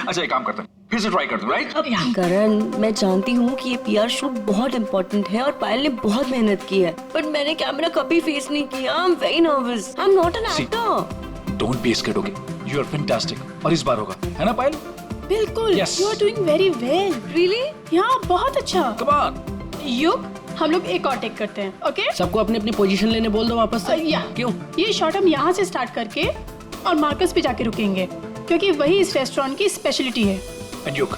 अच्छा एक काम करते हैं, फिर से ट्राई करते हैं, राइट? करण, मैं जानती हूँ कि ये पीआर शूट बहुत इम्पोर्टेंट है और पायल ने बहुत मेहनत की है, बट मैंने कैमरा कभी फेस नहीं किया। I am very nervous. I am not an actor. Don't be scared, okay? You are fantastic. और इस बार होगा, है ना पायल? बिल्कुल। Yes. You are doing very well. Really? यहाँ बहुत अच्छा। Come on. युग, हम लोग एक और टेक करते हैं, ओके? सबको अपनी अपनी पोजीशन लेने बोल दो वापस से। या क्यों? ये शॉट हम यहाँ से स्टार्ट करके और मार्कस पे जाके रुकेंगे, क्योंकि वही इस रेस्टोरेंट की स्पेशलिटी है। एंड युग,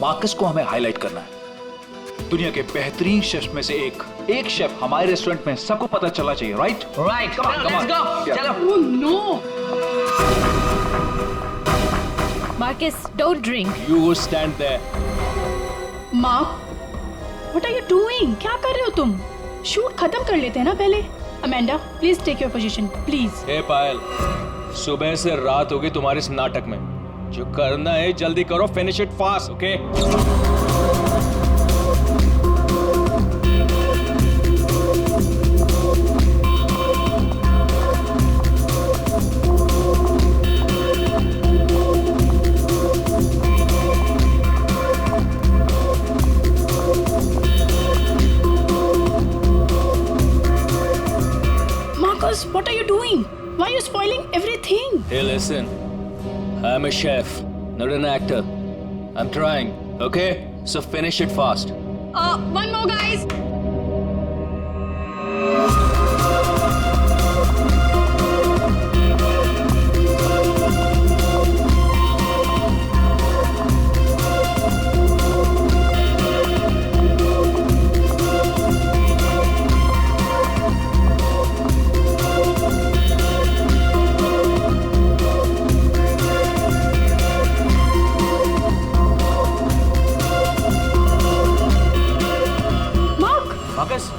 मार्कस को हमें हाईलाइट करना है। दुनिया के बेहतरीन शेफ में से एक शेफ हमारे रेस्टोरेंट में सबको पता चलना चाहिए, right? Right, come on, let's go. चलो। Oh no. Marcus, don't drink. You go stand there. Mark, what are you doing? क्या कर रहे हो तुम? शूट खत्म कर लेते हैं ना पहले। Amanda, please take your position, please. Hey Payal, सुबह से रात हो गई तुम्हारे इस नाटक में। जो करना है जल्दी करो, finish it fast, okay? What are you doing? Why are you spoiling everything? Hey, listen. I'm a chef, not an actor. I'm trying, okay? So finish it fast. One more, guys.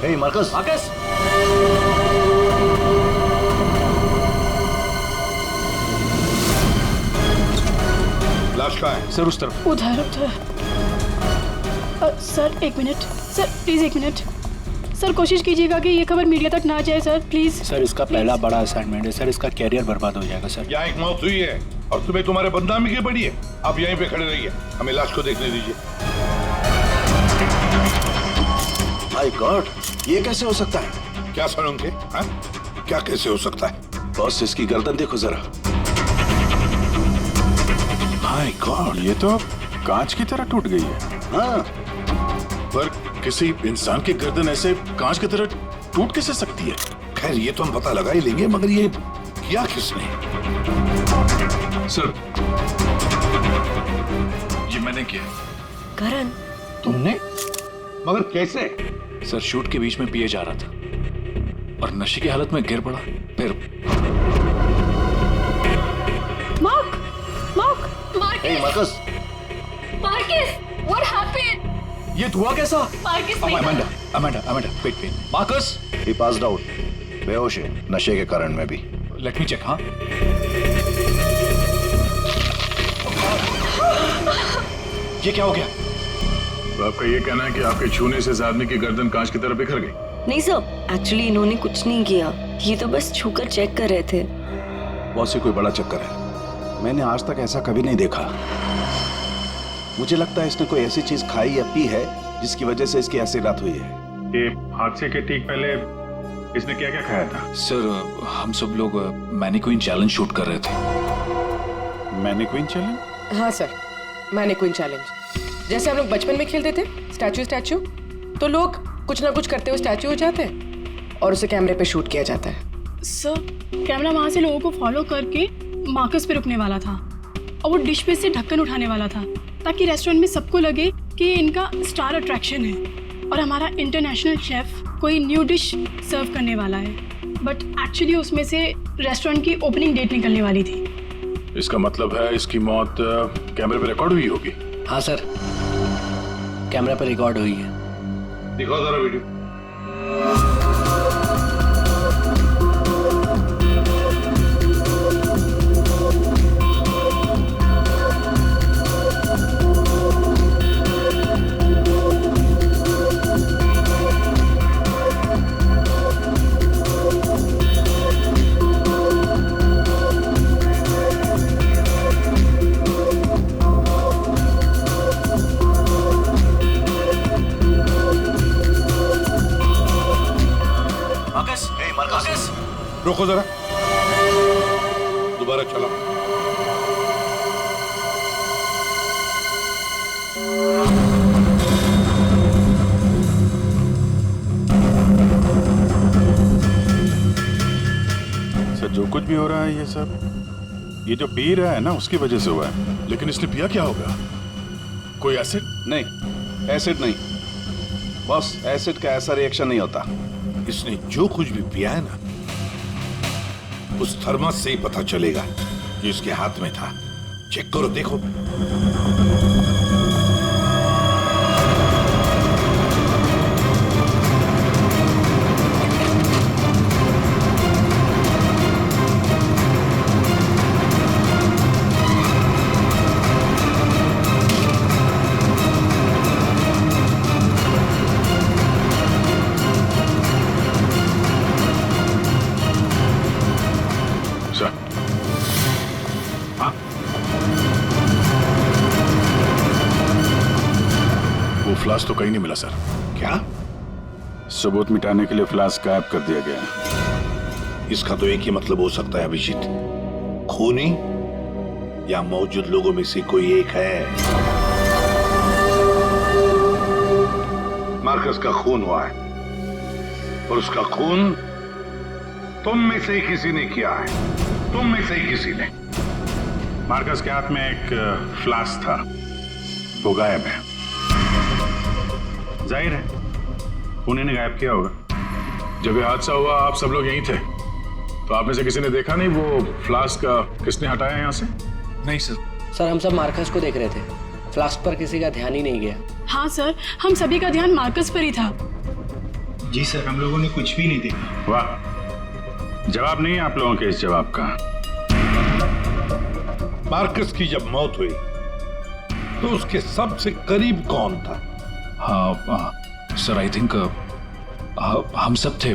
Hey, Marcus. Marcus. लाश कहाँ है? Sir उस तरफ। उधर उधर। Sir एक minute, sir please एक minute. Sir कोशिश कीजिएगा कि ये खबर मीडिया तक ना जाए सर, प्लीज। सर इसका पहला बड़ा असाइनमेंट है सर, इसका कैरियर बर्बाद हो जाएगा सर। यहाँ एक मौत हुई है और तुम्हें तुम्हारे बदनामी की पड़ी है। आप यहीं पे खड़े रहिए, हमें लाश को देखने दीजिए। माय गॉड, ये कैसे हो सकता है? क्या सर उनके? हाँ? क्या कैसे हो सकता है? बॉस, इसकी गर्दन देखो जरा। माय गॉड, ये तो कांच की तरह टूट गई है। हाँ, पर किसी इंसान की गर्दन ऐसे कांच की तरह टूट कैसे सकती है? खैर ये तो हम पता लगा ही लेंगे, मगर ये किया किसने? सर ये मैंने किया। करण, तुमने? मगर कैसे? सर शूट के बीच में पिए जा रहा था और नशे की हालत में गिर पड़ा, फिर Mark, Mark, hey, Marcus. Marcus, what happened? ये धुआं कैसा? Marcus, Amanda, wait. Marcus, He passed out. बेहोश है, नशे के कारण में भी। Let me check. हाँ, ये क्या हो गया? तो आपका ये कहना है कि आपके छूने से इस आदमी की गर्दन कांच की तरह बिखर गई? नहीं सर, एक्चुअली इन्होंने कुछ नहीं किया, ये तो बस छूकर चेक कर रहे थे। बॉस, ये कोई बड़ा चक्कर है। मैंने आज तक ऐसा कभी नहीं देखा। मुझे लगता है इसने कोई ऐसी चीज खाई या पी है जिसकी वजह से इसकी ऐसी रात हुई है। ये हादसे के ठीक पहले इसने क्या क्या खाया था? सर हम सब लोग मैनीक्वीन चैलेंज शूट कर रहे थे। Mannequin challenge? हाँ सर, मैनीक्वीन चैलेंज। जैसे हम लोग बचपन में खेलते थे स्टैचू, तो लोग कुछ ना कुछ करते हुए स्टैचू हो जाते हैं और उसे कैमरे पे शूट किया जाता है। सर कैमरा वहां से लोगों को फॉलो करके मार्कस पे रुकने वाला था और वो डिश पे से ढक्कन उठाने वाला था, ताकि रेस्टोरेंट में सबको लगे कि इनका स्टार अट्रैक्शन है और हमारा इंटरनेशनल शेफ कोई न्यू डिश सर्व करने वाला है। बट एक्चुअली उसमें से रेस्टोरेंट की ओपनिंग डेट निकलने वाली थी। इसका मतलब है इसकी मौत कैमरे पे रिकॉर्ड हुई होगी। हाँ सर, कैमरा पर रिकॉर्ड हुई है। दिखाओ जरा वीडियो। रोको जरा, दोबारा चलाओ। सर जो कुछ भी हो रहा है ये सब ये जो पी रहा है ना उसकी वजह से हुआ है। लेकिन इसने पिया क्या होगा? कोई एसिड? नहीं, एसिड नहीं बॉस, एसिड का ऐसा रिएक्शन नहीं होता। इसने जो कुछ भी पिया है ना, उस थर्मस से ही पता चलेगा कि उसके हाथ में था। चेक करो, देखो। फ्लास्क तो कहीं नहीं मिला सर। क्या? सबूत मिटाने के लिए फ्लास्क गायब कर दिया गया है। इसका तो एक ही मतलब हो सकता है अभिजीत, खूनी या मौजूद लोगों में से कोई एक है। मार्कस का खून हुआ है और उसका खून तुम में से ही किसी ने किया है। तुम में से ही किसी ने। मार्कस के हाथ में एक फ्लास्क था, वो गायब है। जाहिर है उन्हीं ने गायब किया होगा। जब ये हादसा हुआ आप सब लोग यहीं थे, तो आप में से किसी ने देखा नहीं वो फ्लास्क किसने हटाया यहाँ से? नहीं सर। सर हम सब मार्कस को देख रहे थे, फ्लास्क पर किसी का ध्यान ही नहीं गया। हाँ सर, हम सभी का ध्यान मार्कस पर ही था। जी सर, हम लोगों ने कुछ भी नहीं देखा। वाह, जवाब नहीं है आप लोगों के इस जवाब का। मार्कस की जब मौत हुई तो उसके सबसे करीब कौन था? हाँ सर, आई थिंक हम सब थे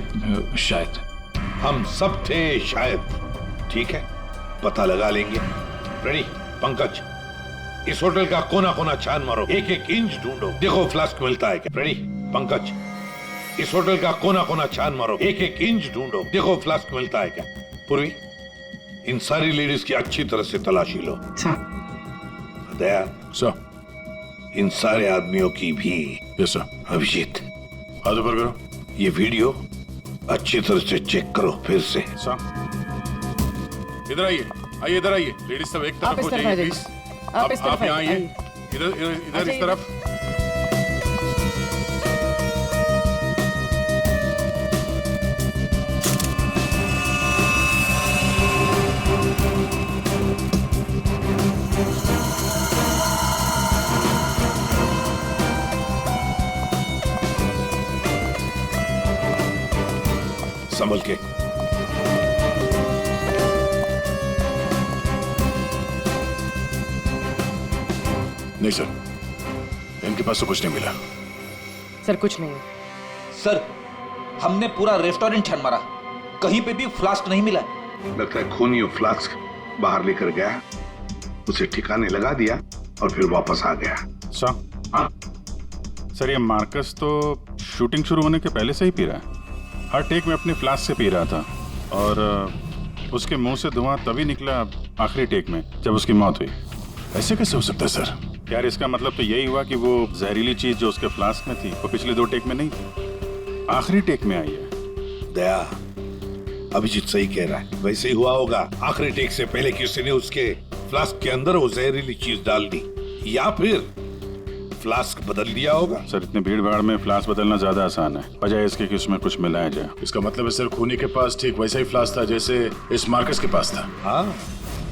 शायद। हम सब थे शायद। ठीक है, पता लगा लेंगे। रेडी पंकज, इस होटल का कोना कोना छान मारो, एक एक इंच ढूंढो, देखो फ्लास्क मिलता है क्या। रेडी पंकज, इस होटल का कोना कोना छान मारो, एक एक इंच ढूंढो, देखो फ्लास्क मिलता है क्या। पूर्वी, इन सारी लेडीज की अच्छी तरह से तलाशी लो। दया सर, इन सारे आदमियों की भी। Yes sir. अभिजीत, हाथ ऊपर करो। ये वीडियो अच्छी तरह से चेक करो फिर से। सर इधर आइए, आइए इधर आइए। लेडीज सब एक तरफ हो जाइए प्लीज। आप यहाँ आइए, इधर इधर इधर इस तरफ। संभल के। नहीं सर, इनके पास तो कुछ नहीं मिला। सर कुछ नहीं। सर, हमने पूरा रेस्टोरेंट छान मारा, कहीं पे भी फ्लास्क नहीं मिला। लगता है खूनी फ्लास्क बाहर लेकर गया, उसे ठिकाने लगा दिया और फिर वापस आ गया। सर, हाँ? सर ये मार्कस तो शूटिंग शुरू होने के पहले से ही पी रहा है। हर टेक में अपने फ्लास्क से पी रहा था और उसके मुंह से धुआं तभी निकला आखिरी टेक में जब उसकी मौत हुई। ऐसे कैसे हो सकता है सर? यार इसका मतलब तो यही हुआ कि वो जहरीली चीज जो उसके फ्लास्क में थी वो पिछले 2 टेक में नहीं थी, आखिरी टेक में आई है। दया, अभिजीत सही कह रहा है, वैसे ही हुआ होगा। आखिरी टेक से पहले किसी ने उसके फ्लास्क के अंदर वो जहरीली चीज डाल दी, या फिर फ्लास्क बदल दिया होगा। सर इतनी भीड़ भाड़ में फ्लास्क बदलना ज्यादा आसान है, बजाय इसके कि उसमें कुछ मिलाया जाए। इसका मतलब है सर खूनी के पास ठीक वैसा ही फ्लास्क था जैसे इस मार्कस के पास था। हाँ,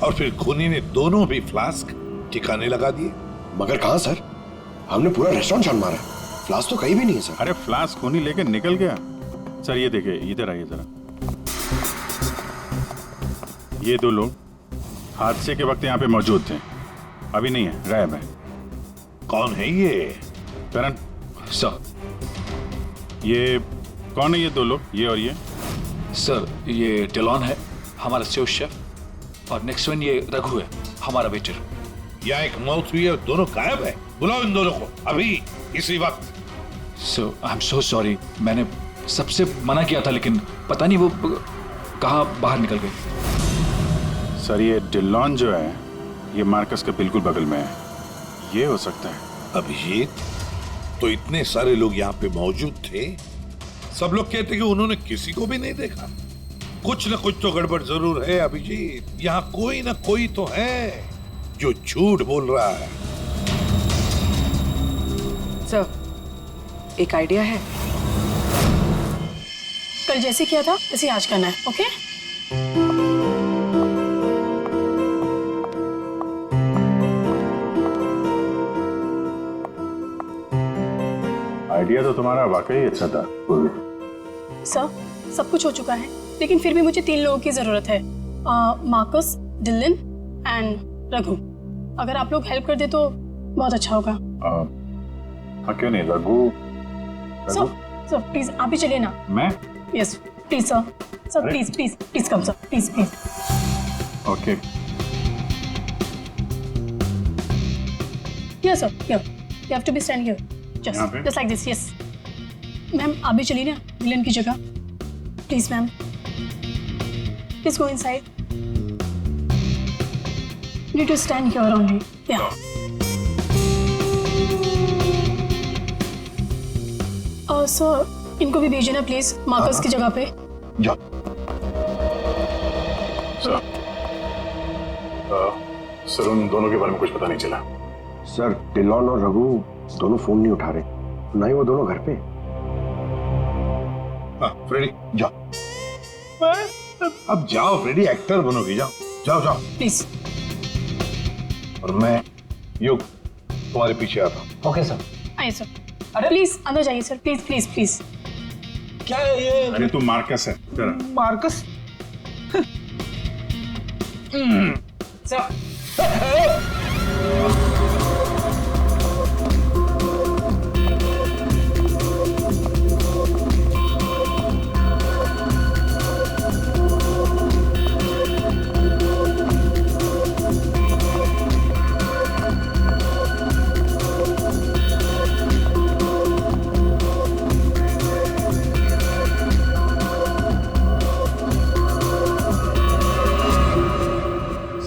और फिर खूनी ने दोनों भी फ्लास्क ठिकाने लगा दिए। मगर कहाँ सर? हमने पूरा रेस्टोरेंट छान मारा, फ्लास्क तो कहीं भी नहीं है सर। अरे फ्लास्क खूनी लेके निकल गया। सर ये देखिए, इधर आइए जरा। ये 2 लोग हादसे के वक्त यहाँ पे मौजूद थे, अभी नहीं है, गायब है। कौन है ये? करण सर। ये कौन है ये 2 लोग, ये और ये? सर ये डेलॉन है, हमारा सेफ शेफ, और नेक्स्ट वन ये रघु है, हमारा वेटर। यहाँ एक मौत हुई है और दोनों गायब है। बुलाओ इन दोनों को अभी, इसी वक्त। सो आई एम सो सॉरी, मैंने सबसे मना किया था, लेकिन पता नहीं वो कहाँ बाहर निकल गई? सर ये डिलॉन जो है ये मार्कस के बिल्कुल बगल में है, ये हो सकता है। अभिजीत, तो इतने सारे लोग यहाँ पे मौजूद थे, सब लोग कहते कि उन्होंने किसी को भी नहीं देखा। कुछ न कुछ तो गड़बड़ जरूर है अभिजीत। यहाँ कोई न कोई तो है जो झूठ बोल रहा है। सर, एक आइडिया है। कल जैसे किया था वैसे आज करना है, ओके? आइडिया तो तुम्हारा वाकई अच्छा था। सर, सब कुछ हो चुका है, लेकिन फिर भी मुझे 3 लोगों की जरूरत है, मार्कस, डिलन एंड रघु। अगर आप लोग हेल्प कर दे तो बहुत अच्छा होगा। हाँ क्यों नहीं, रघु। सर प्लीज आप भी चलिए ना। मैं? Yes please sir. Sir please please please come sir, please please. Okay. Yes sir, here you have to be stand here, just like this. Yes ma'am, आप भी चलिए ना डिलन की जगह, please ma'am. Please go inside, you need to stand here only. Yeah. सर, इनको भी भेजिए ना प्लीज मार्कस की जगह पे। जा। सर उन दोनों के बारे में कुछ पता नहीं चला। सर डिलॉन और रघु दोनों फोन नहीं उठा रहे, ना ही वो दोनों घर पे। फ्रेडी जाओ, अब जाओ फ्रेडी, एक्टर बनोगी, जाओ जाओ जाओ प्लीज। और मैं युग तुम्हारे पीछे आता हूँ। Okay sir. आइए सर। अरे प्लीज अंदर जाइए सर, प्लीज प्लीज प्लीज। क्या है ये? अरे तू मार्कस है जरा। मार्कस? सर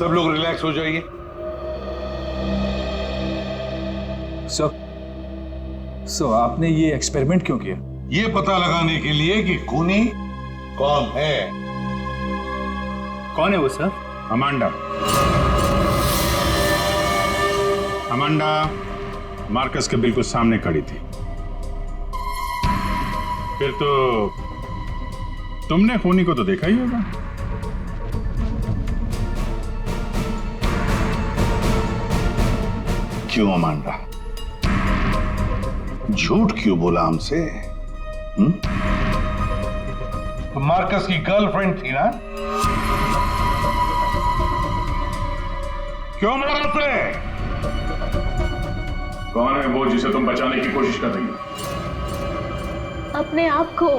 सब लोग रिलैक्स हो जाइए। सर आपने ये एक्सपेरिमेंट क्यों किया? ये पता लगाने के लिए कि खूनी कौन है। कौन है वो सर? अमांडा। अमांडा मार्कस के बिल्कुल सामने खड़ी थी। फिर तो तुमने खूनी को तो देखा ही होगा। क्यों अमांडा, झूठ क्यों बोला हमसे? तो मार्कस की गर्लफ्रेंड थी ना? क्यों मारा उसे? कौन है वो जिसे तुम बचाने की कोशिश कर रही हो? अपने आप को।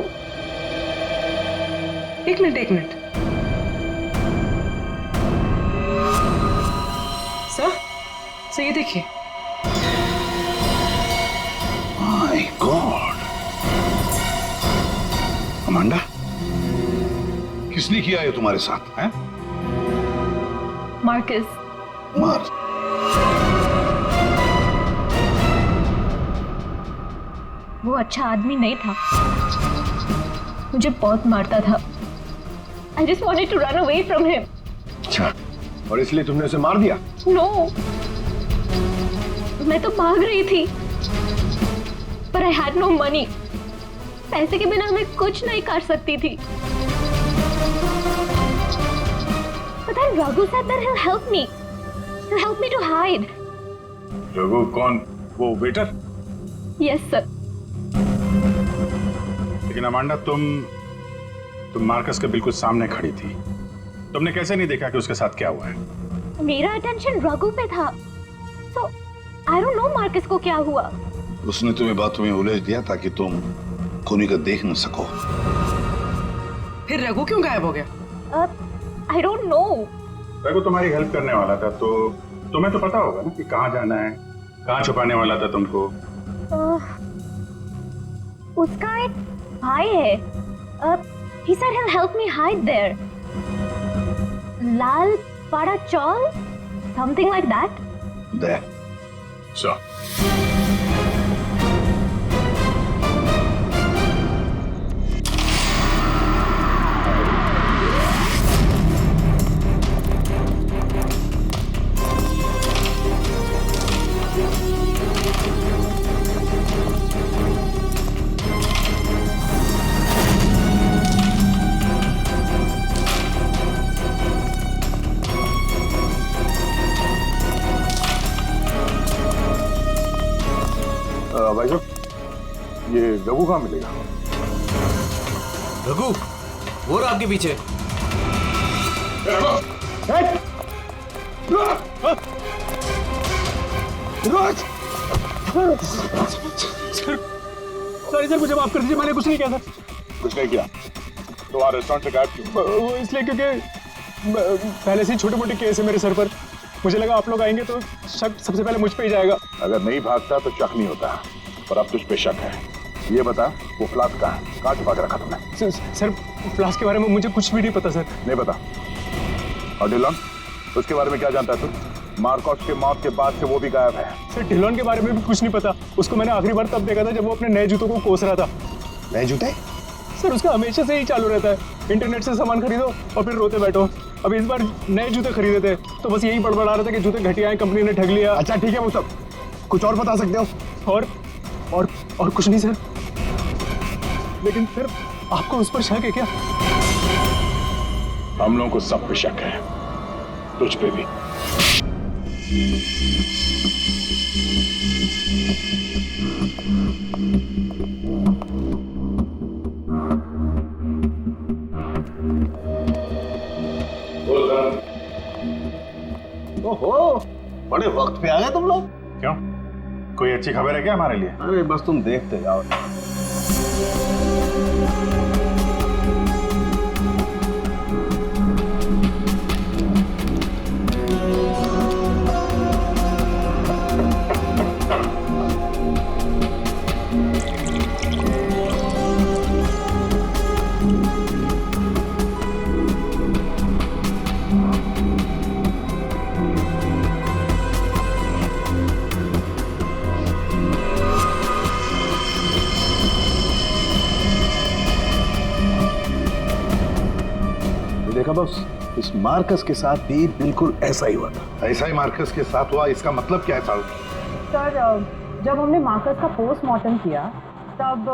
एक मिनट। सर ये देखिए। माय गॉड, अमांडा, किसने किया ये तुम्हारे साथ? हैं? मार्कस। मार। वो अच्छा आदमी नहीं था, मुझे बहुत मारता था। I just wanted to run away from him. अच्छा, और इसलिए तुमने उसे मार दिया? No, मैं तो भाग रही थी, पर I had no money. पैसे के बिना मैं कुछ नहीं कर सकती थी। But then Raghu said that he'll help me. He'll help me to hide. Raghu कौन? वो वेटर? Yes sir. लेकिन अमांडा तुम मार्कस के बिल्कुल सामने खड़ी थी, तुमने कैसे नहीं देखा कि उसके साथ क्या हुआ है? मेरा अटेंशन रघु पे था, so I don't know Marcus को क्या हुआ। उसने तुम्हें बातों में उलझ दिया ताकि तुम खूनी को देख न सको। फिर रघु क्यों गायब हो गया? I don't know. रघु तुम्हारी हेल्प करने वाला था, तो तुम्हें तो पता होगा ना कि कहाँ जाना है, कहाँ छुपाने वाला था तुमको। उसका एक भाई है, He said he'll help me hide there. Lal Pada Chawl? Something like that? There. So. भाई साहब, ये रघु कहाँ मिलेगा? रघु, वो रहा आपके पीछे। सर मुझे माफ कर दीजिए, मैंने कुछ नहीं किया था। कुछ नहीं किया तो वहाँ रेस्टोरेंट से गायब क्यों? वो इसलिए क्योंकि पहले से ही छोटे मोटे केस है मेरे सर पर। मुझे लगा आप लोग आएंगे तो शक सबसे पहले मुझ पे ही जाएगा। अगर नहीं भागता तो शक नहीं होता, पर अब तुझ पे शक है। ये बता, वो फ्लास्क कहाँ है? कहाँ छुपा के रखा तुमने? सर फ्लास्क के बारे में मुझे कुछ भी नहीं पता सर। नहीं पता? और डिलॉन, उसके बारे में क्या जानता है तू? मार्कोस के मौत के बाद से वो भी गायब है। सर डिलॉन के बारे में भी कुछ नहीं पता। उसको मैंने आखिरी बार तब देखा था जब वो अपने नए जूतों को कोस रहा था। नए जूते? सर उसका हमेशा से ही चालू रहता है, इंटरनेट से सामान खरीदो और फिर रोते बैठो। अब इस बार नए जूते खरीदे थे तो बस यही बड़बड़ा रहा था कि जूते घटिया हैं, कंपनी ने ठग लिया। अच्छा ठीक है, वो सब कुछ और बता सकते हो? और कुछ नहीं सर। लेकिन सर आपको उस पर शक है क्या? हम लोगों को सब पे शक है, तुझ पे भी। ओहो, बड़े वक्त पे आ गए तुम लोग। क्यों, कोई अच्छी खबर है क्या हमारे लिए? अरे बस तुम देखते जाओ। देखा बॉस, इस मार्कस के साथ भी बिल्कुल ऐसा ही हुआ था। ऐसा ही मार्कस के साथ हुआ, इसका मतलब क्या है साहब? सर जब हमने मार्कस का पोस्टमार्टम किया तब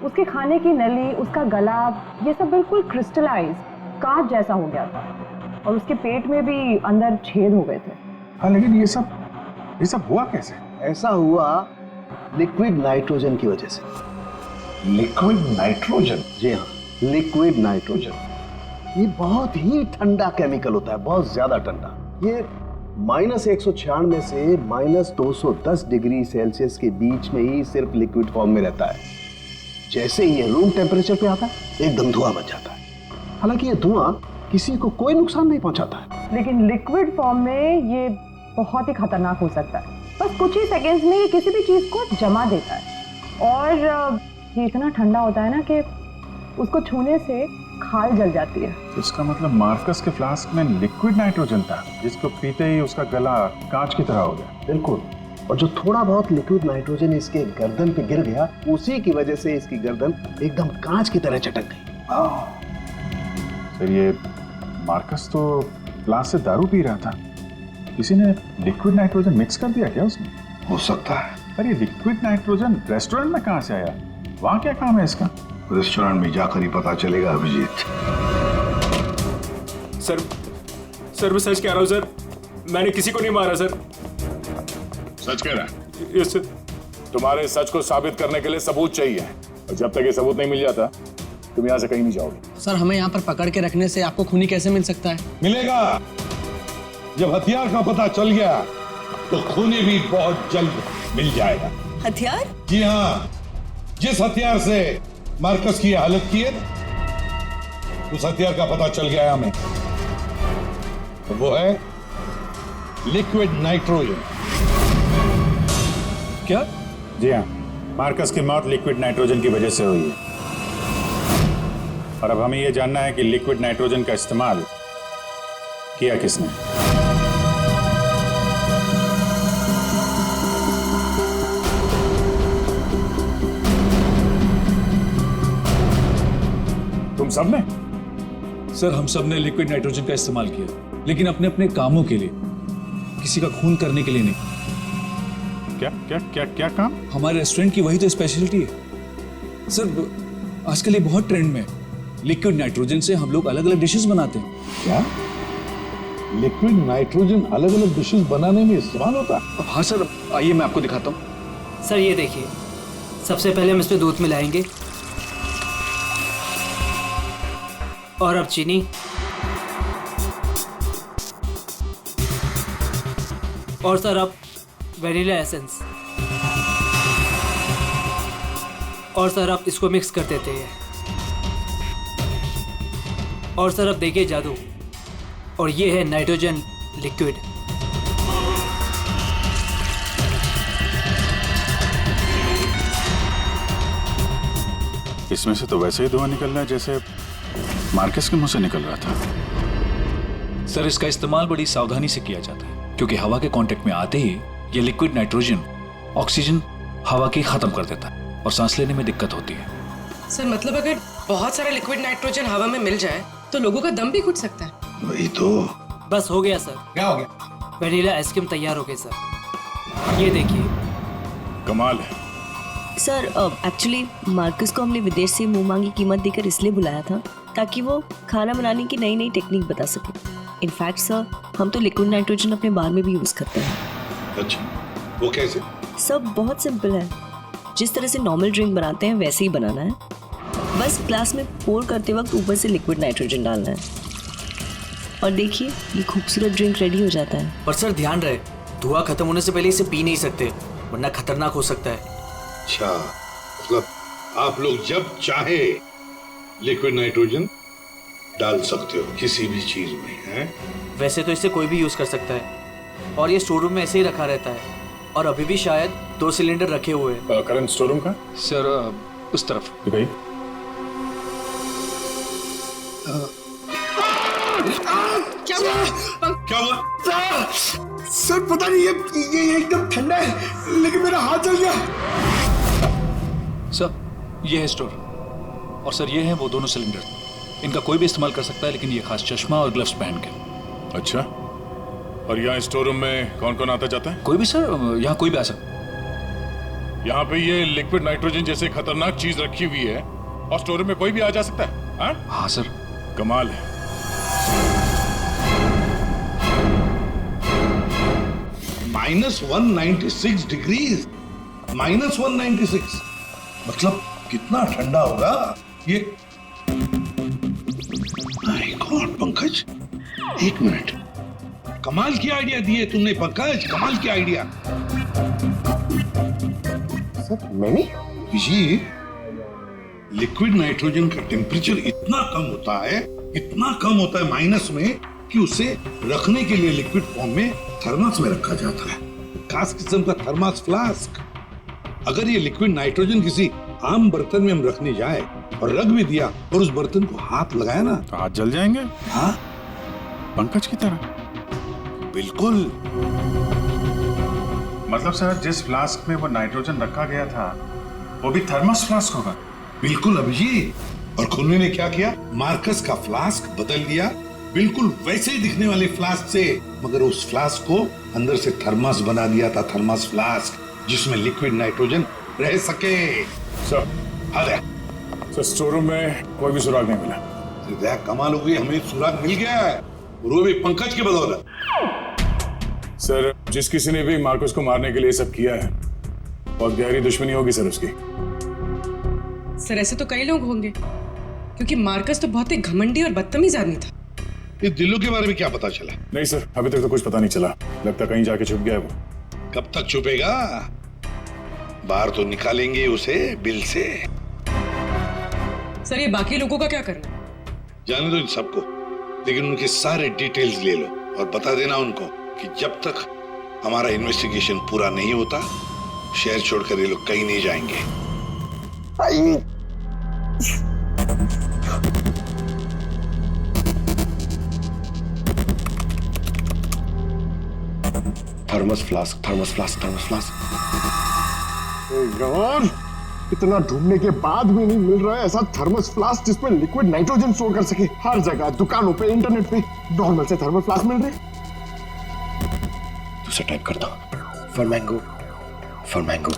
उसके खाने की नली, उसका गला, ये सब बिल्कुल क्रिस्टलाइज कांच जैसा हो गया था और उसके पेट में भी अंदर छेद हो गए थे। हाँ, लेकिन ये सब हुआ कैसे? ऐसा हुआ लिक्विड नाइट्रोजन की वजह से। Liquid nitrogen? जी हाँ, लिक्विड नाइट्रोजन। ये बहुत ही ठंडा केमिकल होता है, बहुत ज्यादा ठंडा। ये -196 से -210 डिग्री सेल्सियस के बीच में ही सिर्फ लिक्विड फॉर्म में रहता है। जैसे ही ये रूम टेम्परेचर पे आता है एकदम धुआं बन जाता है। हालांकि ये धुआं किसी को कोई नुकसान नहीं पहुंचाता है, लेकिन लिक्विड फॉर्म में ये बहुत ही खतरनाक हो सकता है। बस कुछ ही सेकेंड्स में ये किसी भी चीज को जमा देता है और ये इतना ठंडा होता है ना कि उसको छूने से खाल जल जाती है। इसका मतलब मार्कस के फ्लास्क में लिक्विड नाइट्रोजन था, जिसको पीते ही उसका गला कांच की तरह हो गया। बिल्कुल। और जो थोड़ा बहुत लिक्विड नाइट्रोजन इसके गर्दन पे गिर गया, उसी की वजह से इसकी गर्दन एकदम कांच की तरह चटक गई। फिर ये मार्कस तो फ्लास्क से दारू पी रहा था, किसी ने लिक्विड नाइट्रोजन मिक्स कर दिया क्या उसमें? हो सकता है। पर ये लिक्विड नाइट्रोजन रेस्टोरेंट में कहाँ से आया? वहाँ क्या काम है इसका? रेस्टोरेंट में जाकर ही पता चलेगा अभिजीत। सर मैं सच कह रहा हूँ सर, मैंने किसी को नहीं मारा सर। सच कह रहा है? Yes sir. तुम्हारे सच को साबित करने के लिए सबूत चाहिए, और जब तक ये सबूत नहीं मिल जाता तुम यहाँ से कहीं नहीं जाओगे। सर हमें यहाँ पर पकड़ के रखने से आपको खूनी कैसे मिल सकता है? मिलेगा। जब हथियार का पता चल गया तो खूनी भी बहुत जल्द मिल जाएगा। हथियार? जी हाँ, जिस हथियार से मार्कस की हालत की है उस हथियार का पता चल गया हमें, तो वो है लिक्विड नाइट्रोजन। क्या? जी हाँ, मार्कस की मौत लिक्विड नाइट्रोजन की वजह से हुई है। और अब हमें यह जानना है कि लिक्विड नाइट्रोजन का इस्तेमाल किया किसने। तुम सब ने? सर, हम सब ने लिक्विड नाइट्रोजन का इस्तेमाल किया, लेकिन अपने अपने कामों के लिए, किसी का खून करने के लिए नहीं। क्या क्या क्या क्या काम? हमारे रेस्टोरेंट की वही तो स्पेशलिटी है सर। आजकल ये बहुत ट्रेंड में है। लिक्विड नाइट्रोजन से हम लोग अलग अलग डिशेस बनाते हैं। क्या लिक्विड नाइट्रोजन अलग अलग डिशेस बनाने में इस्तेमाल होता है? हाँ सर, आइए मैं आपको दिखाता हूँ। सर ये देखिए, सबसे पहले हम इसमें दूध मिलाएंगे और अब चीनी और सर अब वेनिला एसेंस और सर अब इसको मिक्स कर देते हैं। और सर अब देखिए जादू, और ये है नाइट्रोजन लिक्विड। इसमें से तो वैसे ही धुआं निकल रहा है जैसे मार्कस के मुंह से निकल रहा था। सर, इसका इस्तेमाल बड़ी सावधानी से किया जाता है, क्योंकि हवा के कांटेक्ट में आते ही ये लिक्विड नाइट्रोजन ऑक्सीजन हवा की खत्म कर देता है और सांस लेने में दिक्कत होती है। सर मतलब अगर बहुत सारा लिक्विड नाइट्रोजन हवा में मिल जाए तो लोगों का दम भी घुट सकता है। वही तो। बस हो गया सर। क्या हो गया? वेनिला आइसक्रीम तैयार हो गई सर, ये देखिए। कमाल है सर। एक्चुअली मार्कस को हमने विदेश से मुंह मांगी कीमत देकर इसलिए बुलाया था ताकि वो खाना बनाने की नई नई टेक्निक बता सके। इनफैक्ट सर, हम तो लिक्विड नाइट्रोजन अपने बार में भी यूज करते हैं। अच्छा, वो कैसे? सब बहुत सिंपल है। जिस तरह से नॉर्मल ड्रिंक बनाते हैं वैसे ही बनाना है। बस ग्लास में पोर करते वक्त ऊपर से लिक्विड नाइट्रोजन डालना है और देखिए ये खूबसूरत ड्रिंक रेडी हो जाता है। पर सर ध्यान रहे, धुआं खत्म होने से पहले इसे पी नहीं सकते, वरना खतरनाक हो सकता है। अच्छा, मतलब आप लोग जब चाहे लिक्विड नाइट्रोजन डाल सकते हो किसी भी चीज में, है? वैसे तो इसे कोई भी यूज कर सकता है और ये स्टोर रूम में ऐसे ही रखा रहता है और अभी भी शायद 2 सिलेंडर रखे हुए हैं। करंट स्टोर रूम का? सर उस तरफ। भाई क्या हुआ? सर पता नहीं, ये एकदम ठंडा है लेकिन मेरा हाथ जल गया। सर, ये है स्टोर और सर ये हैं वो दोनों सिलेंडर। इनका कोई भी इस्तेमाल कर सकता है, लेकिन ये खास चश्मा और ग्लव्स पहन के। अच्छा, और यहाँ स्टोर रूम में कौन कौन आता जाता है? कोई भी सर, यहाँ कोई भी आ सकता है। यहाँ पे ये लिक्विड नाइट्रोजन जैसे खतरनाक चीज रखी हुई है और स्टोर रूम में कोई भी आ जा सकता है? हाँ सर। कमाल है। -196 डिग्रीज। -196 मतलब कितना ठंडा होगा ये? माय गॉड पंकज, एक मिनट, कमाल की आइडिया दिए तुमने पंकज, कमाल की आइडिया। सर मैंने जी, लिक्विड नाइट्रोजन का टेम्परेचर इतना कम होता है माइनस में, कि उसे रखने के लिए लिक्विड फॉर्म में थर्मस में रखा जाता है, खास किस्म का थर्मस फ्लास्क। अगर ये लिक्विड नाइट्रोजन किसी आम बर्तन में हम रखने जाए और रख भी दिया और उस बर्तन को हाथ लगाया ना, तो हाथ जल जाएंगे। हाँ, पंकज की तरह। बिल्कुल। मतलब सर, जिस फ्लास्क में वो नाइट्रोजन रखा गया था वो भी थर्मस फ्लास्क होगा? बिल्कुल अभिजीत। और खुन्ने ने क्या किया, मार्कस का फ्लास्क बदल दिया, बिल्कुल वैसे ही दिखने वाले फ्लास्क से, मगर उस फ्लास्क को अंदर से थर्मस बना दिया था, थर्मस फ्लास्क, जिसमें लिक्विड नाइट्रोजन रह सके। सर, सर स्टोर रूम में कोई भी सुराग नहीं मिला। कमाल हो गई, हमें सुराग मिल गया है, वो भी पंकज की बदौलत। सर, जिस किसी ने भी मार्कस को मारने के लिए सब किया है, बहुत गहरी दुश्मनी होगी सर उसकी। सर ऐसे तो कई लोग होंगे, क्योंकि मार्कस तो बहुत ही घमंडी और बदतमीज आदमी था। इस दिल्लू के बारे में क्या पता चला? नहीं सर, अभी तक तो कुछ पता नहीं चला, लगता कहीं जाके छुप गया है वो। कब तक छुपेगा? बाहर तो निकालेंगे उसे बिल से। सर ये बाकी लोगों का क्या करना? जाने दो इन सबको, लेकिन उनके सारे डिटेल्स ले लो और बता देना उनको कि जब तक हमारा इन्वेस्टिगेशन पूरा नहीं होता, शहर छोड़कर ये लोग कहीं नहीं जाएंगे। Thermos flask, thermos flask, thermos flask. यार, इतना ढूंढने के बाद भी नहीं मिल रहा है ऐसा थर्मस फ्लास्क जिसमें लिक्विड नाइट्रोजन स्टोर कर सके। हर जगह, दुकानों पे, इंटरनेट पे नॉर्मल से थर्मल फ्लास्क मिल रहे। दूसरा टाइप करता हूं, for mango, for mango,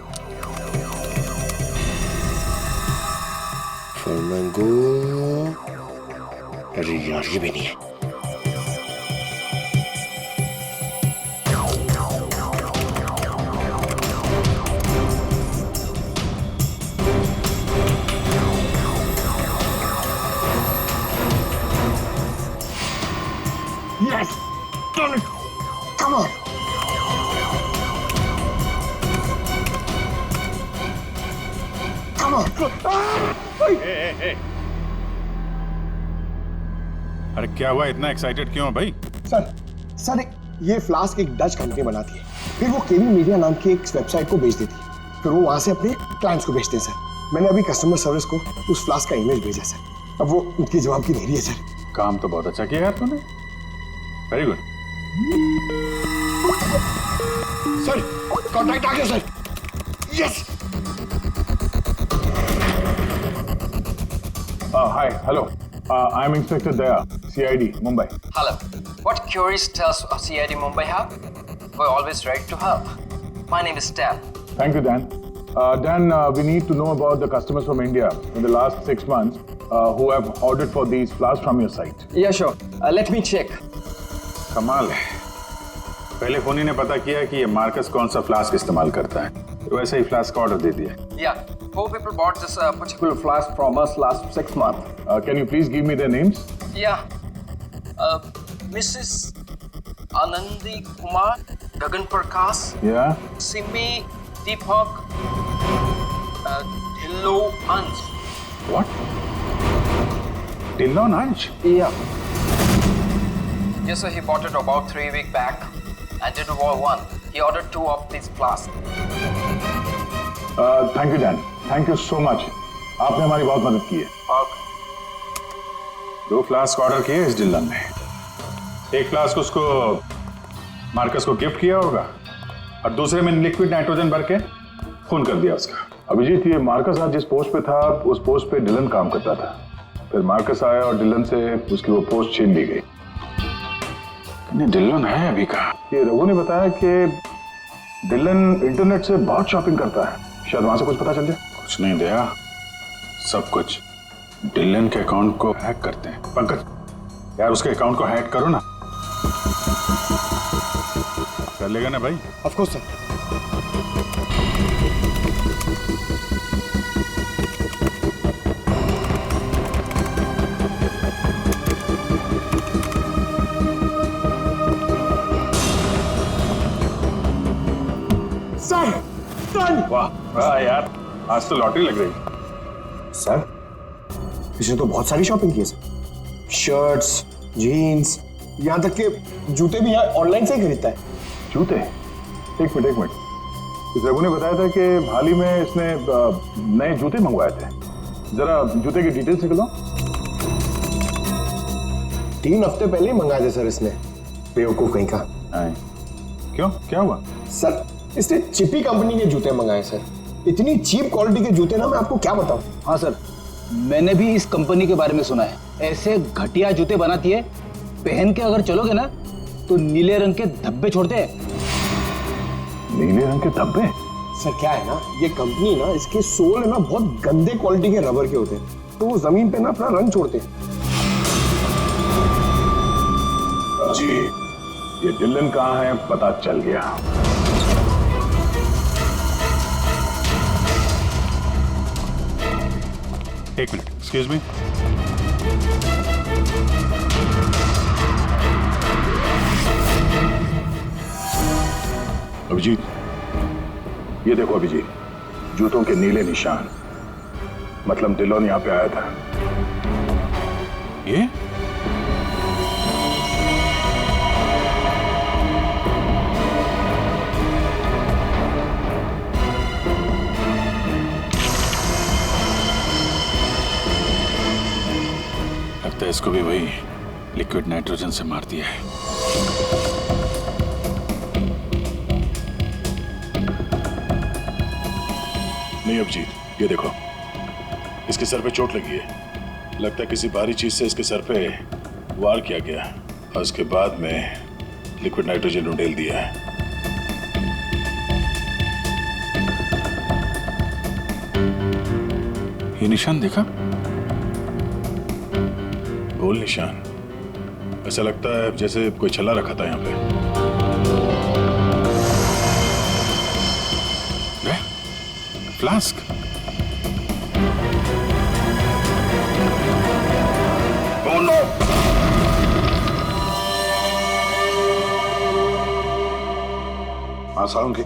for mango. अरे यार, ये भी नहीं है। Yes! Done it! Come on! Come on! hey. अरे क्या हुआ, इतना एक्साइटेड क्यों है भाई? सर ये फ्लास्क एक डच कंपनी बनाती है, फिर वो केवी मीडिया नाम की एक वेबसाइट को बेच देती है, फिर वो वहां से अपने क्लाइंट्स को बेचते हैं सर। मैंने अभी कस्टमर सर्विस को उस फ्लास्क का इमेज भेजा सर, अब वो उनकी जवाब की दे रही है सर। काम तो बहुत अच्छा किया यार तूने, वेरी गुड। सर कॉन्टैक्ट आ गया sir. Yes. Hi, hello, I am inspector Daya, CID Mumbai. Hello. What queries does CID Mumbai have? We're always ready to help. My name is Dan. Thank you, Dan. Dan, we need to know about the customers from India in the last 6 months who have ordered for these flasks from your site. Yeah, sure. Let me check. कमाल है, पहले फोनी ने पता किया कि ये Marcus कौन सा फ्लास्क इस्तेमाल करता है, तो वैसे ही फ्लास्क का ऑर्डर दे दिया। Yeah, 4 people bought this particular flask from us last 6 months. Can you please give me their names? Yeah. Mrs. Anandi Kumar, Gagan Prakash. Yeah. Simi Deepak, Dhillo Ansh. What? Dhillon Ansh? Yeah. Yes, sir. He bought it about 3 weeks back and did one. He ordered 2 of these flasks. Thank you, Dan. Thank you so much. आपने हमारी बहुत मदद की है। 2 flask order किए इस Dillon ने, एक फ्लास्क उसको मार्कस को गिफ्ट किया होगा और दूसरे में लिक्विड नाइट्रोजन भर के खून कर दिया उसका। अभिजीत, ये मार्कस आज जिस पोस्ट पे था उस पोस्ट पे डिलन काम करता था, फिर मार्कस आया और डिलन से उसकी वो पोस्ट छीन ली गई। डिलन है अभी का? ये रघु ने बताया कि डिलन इंटरनेट से बहुत शॉपिंग करता है, शायद वहां से कुछ पता चल जाए। कुछ नहीं दया, सब कुछ डिलन के अकाउंट को हैक करते हैं। पंकज यार, उसके अकाउंट को हैक करो ना। कर लेगा ना भाई? Of course sir. वाह यार, आज तो लॉटरी लग रही। सर इसने तो बहुत सारी शॉपिंग की है सर, शर्ट्स, जीन्स, यहाँ तक के जूते भी यहाँ ऑनलाइन से ही खरीदता है। जूते? एक मिनट, इस रघु ने बताया था कि हाल ही में इसने नए जूते मंगवाए थे, जरा जूते की डिटेल्स निकलो। 3 हफ्ते पहले ही मंगाए थे सर इसने, बेवकूफ कहीं का। क्यों, क्या हुआ? सर इसने चिपी कंपनी के जूते मंगाए सर, इतनी चीप क्वालिटी के जूते ना, मैं आपको क्या बताऊं। हाँ सर, मैंने भी इस कंपनी के बारे में सुना है, ऐसे घटिया जूते बनाती है, पहन के अगर चलोगे ना तो नीले रंग के धब्बे छोड़ते हैं। नीले रंग के धब्बे? सर क्या है ना, ये कंपनी ना, इसके सोल है ना बहुत गंदे क्वालिटी के रबर के होते हैं, तो वो जमीन पे ना अपना रंग छोड़ते हैं। जी, ये डिलन कहाँ है पता चल गया। एक मिनट, एक्सक्यूज मी। अभिजीत, ये देखो अभिजीत, जूतों के नीले निशान, मतलब डिलोन यहां पे आया था। ये लगता है इसको भी वही लिक्विड नाइट्रोजन से मार दिया है। नहीं अभिजीत, ये देखो, इसके सर पे चोट लगी है। लगता है किसी भारी चीज से इसके सर पे वार किया गया और उसके बाद में लिक्विड नाइट्रोजन उंडेल दिया है। ये निशान देखा? गोल निशान। ऐसा लगता है जैसे कोई छल्ला रखा था यहाँ पे। फ्लास्क। आसान सर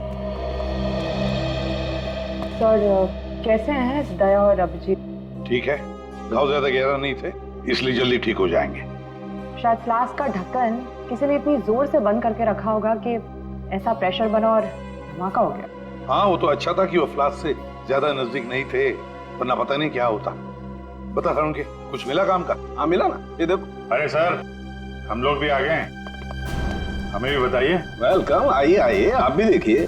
कैसे हैं दया और अभिजीत? ठीक है, घाव ज्यादा गहरा नहीं थे इसलिए जल्दी ठीक हो जाएंगे। शायद फ्लास्क का ढक्कन किसी ने इतनी जोर से बंद करके रखा होगा कि ऐसा प्रेशर बना और धमाका हो गया। हाँ, वो तो अच्छा था कि वो फ्लास्क से ज्यादा नजदीक नहीं थे, वरना पता नहीं क्या होता। बता सारुण के कुछ मिला काम का? हाँ मिला ना, ये देखो। अरे सर, हम लोग भी आ गए हैं, हमें भी बताइए। वेलकम, आइए आइए, आप भी देखिए।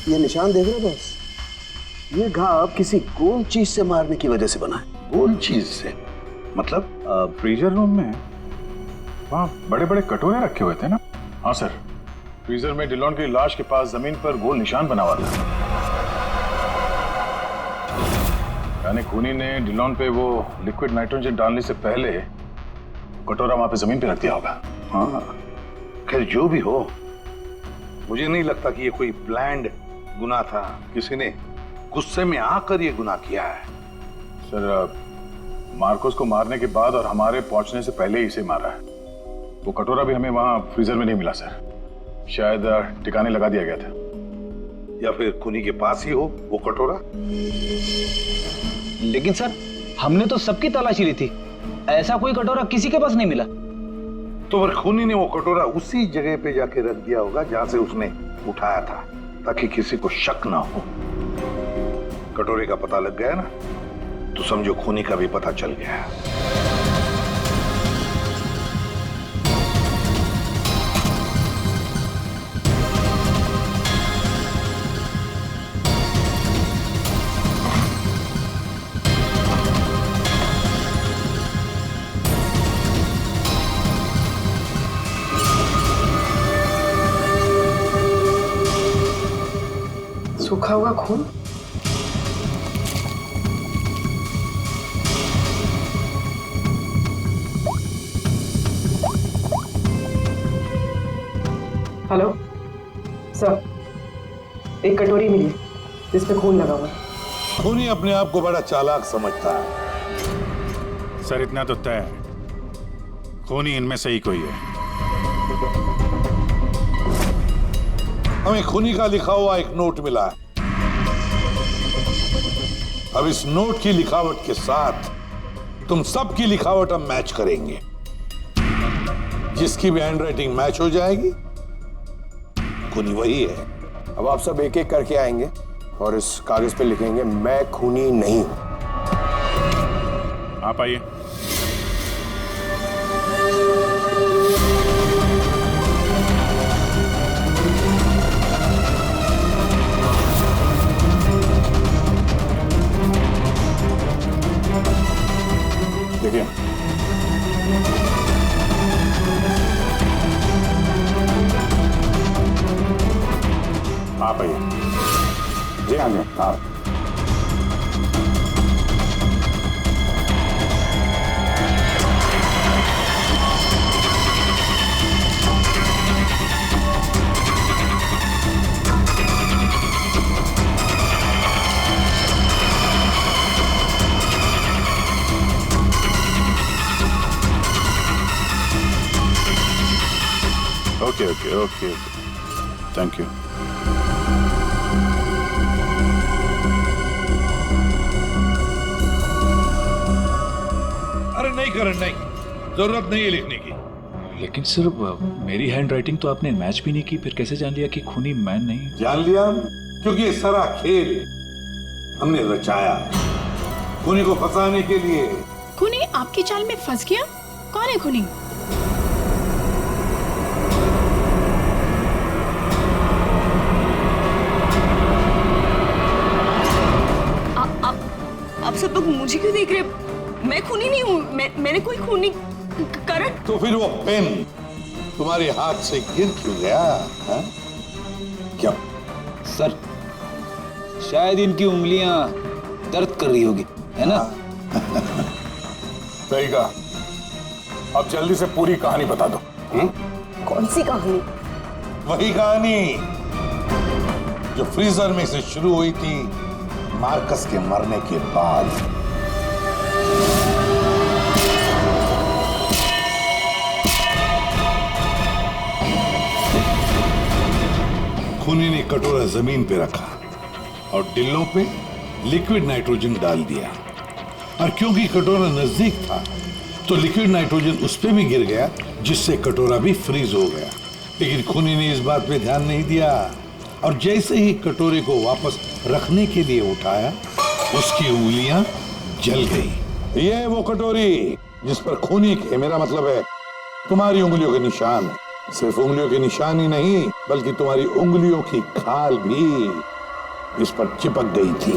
ये निशान देख रहे बस, ये घाव किसी गोल चीज से मारने की वजह से बना है। गोल चीज से मतलब? फ्रीजर रूम में वहाँ बड़े बड़े कटोरे रखे हुए थे ना? हाँ सर, फ्रीजर में डिलॉन की लाश के पास जमीन पर गोल निशान बना हुआ था। यानी खूनी ने डिलॉन पे वो लिक्विड नाइट्रोजन डालने से पहले कटोरा वहां पे जमीन पे रख दिया होगा। हाँ, खैर जो भी हो, मुझे नहीं लगता कि ये कोई प्लान्ड गुनाह था। किसी ने गुस्से में आकर ये गुनाह किया है। सर, मार्कोस को मारने के बाद और हमारे पहुंचने से पहले ही इसे मारा है। वो कटोरा भी हमें वहां फ्रीजर में नहीं मिला सर, शायद ठिकाने लगा दिया गया था। या फिर खूनी के पास ही हो वो कटोरा। लेकिन सर, हमने तो सबकी तलाशी ली थी, ऐसा कोई कटोरा किसी के पास नहीं मिला। तो फिर खूनी ने वो कटोरा उसी जगह पे जाके रख दिया होगा जहां से उसने उठाया था, ताकि किसी को शक ना हो। कटोरे का पता लग गया ना, तो समझो खूनी का भी पता चल गया। सूखा हुआ खून? हेलो सर, एक कटोरी मिली जिसमें खून लगा हुआ। खूनी अपने आप को बड़ा चालाक समझता है। सर, इतना तो तय है, खूनी इनमें से ही कोई है। हमें खूनी का लिखा हुआ एक नोट मिला है। अब इस नोट की लिखावट के साथ तुम सबकी लिखावट हम मैच करेंगे। जिसकी भी हैंडराइटिंग मैच हो जाएगी, खूनी वही है। अब आप सब एक एक करके आएंगे और इस कागज पे लिखेंगे, मैं खूनी नहीं हूं। आप आइए। देखिए, आप आइए। जी हाँ जी, आप। Okay, thank you. अरे नहीं करण, नहीं, जरूरत नहीं है लिखने की। लेकिन सर, मेरी हैंडराइटिंग तो आपने मैच भी नहीं की, फिर कैसे जान लिया कि खूनी मैं नहीं? जान लिया क्योंकि ये सारा खेल हमने रचाया खूनी को फंसाने के लिए। खूनी आपकी चाल में फंस गया? कौन है खूनी? लोग मुझे क्यों देख रहे हैं? मैं खूनी नहीं हूँ, मैंने कोई खून नहीं करा। तो फिर वो पेन तुम्हारे हाथ से गिर क्यों गया? हा? क्या सर, शायद इनकी उंगलियां दर्द कर रही होगी, है ना? सही कहा। अब जल्दी से पूरी कहानी बता दो। कौन सी कहानी? वही कहानी जो फ्रीजर में से शुरू हुई थी मार्कस के मरने के बाद। खूनी ने कटोरा जमीन पे रखा और डिल्लों पे लिक्विड नाइट्रोजन डाल दिया, और क्योंकि कटोरा नजदीक था तो लिक्विड नाइट्रोजन उस पे भी गिर गया, जिससे कटोरा भी फ्रीज हो गया। लेकिन खूनी ने इस बात पे ध्यान नहीं दिया, और जैसे ही कटोरे को वापस रखने के लिए उठाया, उसकी उंगलियां जल गई। ये वो कटोरी जिस पर खूनी के, मेरा मतलब है तुम्हारी उंगलियों के निशान है। सिर्फ उंगलियों के निशान ही नहीं, बल्कि तुम्हारी उंगलियों की खाल भी इस पर चिपक गई थी।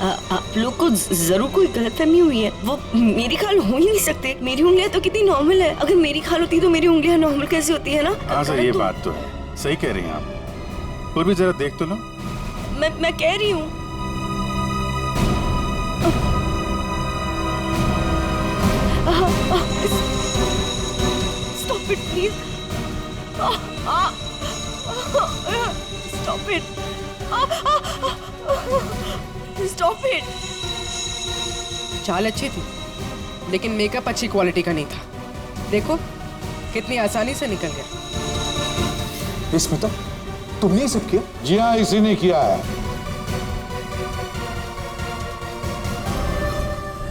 आप लोग को जरूर कोई गलतफहमी हुई है। वो मेरी खाल हो ही नहीं सकते। मेरी उंगलियां तो कितनी नॉर्मल है। अगर मेरी खाल होती तो मेरी उंगलियां नॉर्मल कैसे होती है ना? हाँ सर, ये बात तो है, सही कह रही हैं आप। और भी जरा देख तो लो। मैं कह रही हूँ। Stop it, please. Stop it. Stop it. चाल अच्छी थी, लेकिन मेकअप अच्छी क्वालिटी का नहीं था। देखो कितनी आसानी से निकल गया। स्मिता, तुमने ये सब किया? जी हाँ, इसी ने किया है।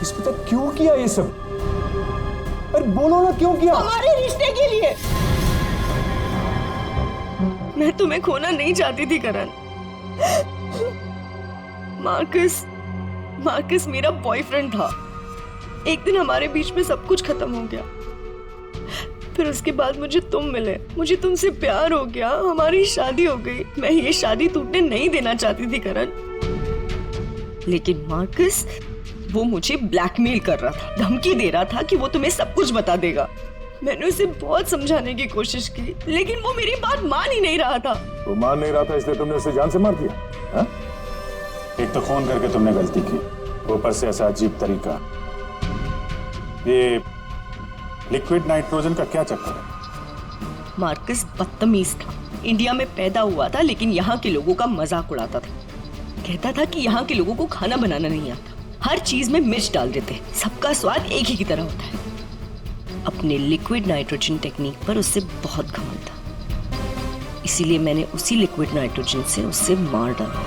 स्मिता, क्यों किया ये सब? अरे बोलो ना, क्यों किया? हमारे रिश्ते के लिए। मैं तुम्हें खोना नहीं चाहती थी करण। मार्कस मेरा बॉयफ्रेंड था। एक दिन हमारे बीच में सब कुछ खत्म हो गया। फिर उसके बाद मुझे तुम मिले, मुझे तुमसे प्यार हो गया, हमारी शादी हो गई। मैं ये शादी टूटने नहीं देना चाहती थी करण, लेकिन मार्कस वो मुझे ब्लैकमेल कर रहा था, धमकी दे रहा था कि वो तुम्हें सब कुछ बता देगा। मैंने उसे बहुत समझाने की कोशिश की, लेकिन वो मेरी बात मान ही नहीं रहा था। वो मान नहीं रहा था, इसलिए तुमने उसे जान से मार दिया? हा? एक तो फोन करके तुमने गलती की, ऊपर से ऐसा अजीब तरीका। ये लिक्विड नाइट्रोजन का क्या चक्कर है? मार्कस बदतमीज था। इंडिया में पैदा हुआ था, लेकिन यहाँ के लोगों का मजाक उड़ाता था। कहता था कि यहाँ के लोगों को खाना बनाना नहीं आता, हर चीज में मिर्च डाल देते, सबका स्वाद एक ही की तरह होता है। अपने लिक्विड नाइट्रोजन टेक्निक पर उससे बहुत घमंड था, इसीलिए मैंने उसी लिक्विड नाइट्रोजन से उससे मार डाला।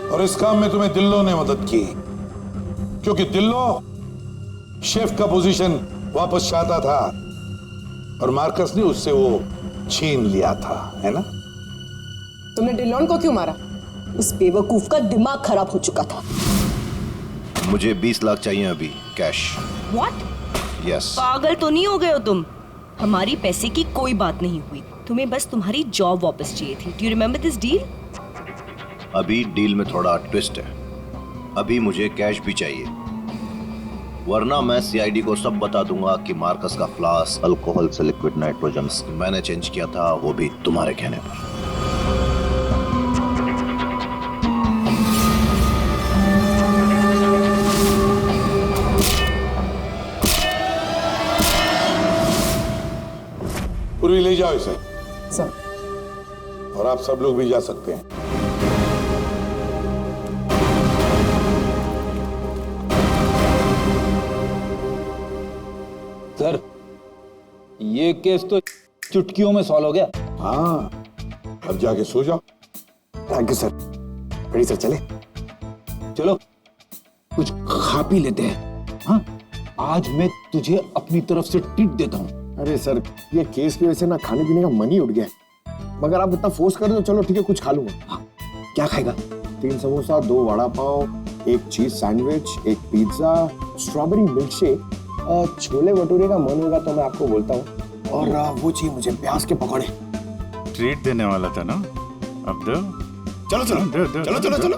और इस काम में तुम्हें दिल्लो ने मदद की, क्योंकि दिल्लो शेफ का पोजीशन वापस चाहता था, और मार्कस ने उससे वो छीन लिया था, है ना? तुमने डिलॉन को क्यों मारा? उस बेवकूफ का दिमाग खराब हो चुका था। मुझे 20 लाख चाहिए अभी, कैश। What? Yes. पागल तो नहीं हो गए हो तुम? हमारी पैसे की कोई बात नहीं हुई, तुम्हें बस तुम्हारी जॉब वापस चाहिए थी। Do you remember this deal? अभी डील में थोड़ा ट्विस्ट है। अभी मुझे कैश भी चाहिए, वरना मैं सीआईडी को सब बता दूंगा कि मार्कस का फ्लास्क अल्कोहल से लिक्विड नाइट्रोजन मैंने चेंज किया था, वो भी तुम्हारे कहने पर। पूर्वी ले जाओ इसे। सर। और आप सब लोग भी जा सकते हैं। सर, ये केस तो चुटकियों में सॉल्व हो गया। हाँ, अब जाके सो जाओ। Thank you sir. Ready sir, चले? चलो कुछ खा पी लेते हैं। हाँ, आज मैं तुझे अपनी तरफ से ट्रीट देता हूँ। अरे सर, ये केस की वजह से ना खाने पीने का मन ही उठ गया है। मगर आप इतना फोर्स कर रहे हो, चलो ठीक है, कुछ खा लूंगा। हाँ, क्या खाएगा? 3 samosa, 2 vada pav, 1 cheese sandwich, 1 pizza, strawberry milk shake, chole bhature का मन होगा तो मैं आपको बोलता हूँ, और वो चाहिए मुझे प्याज के पकौड़े। ट्रीट देने वाला था ना, अब दो। चलो चलो दो, चलो चलो चलो।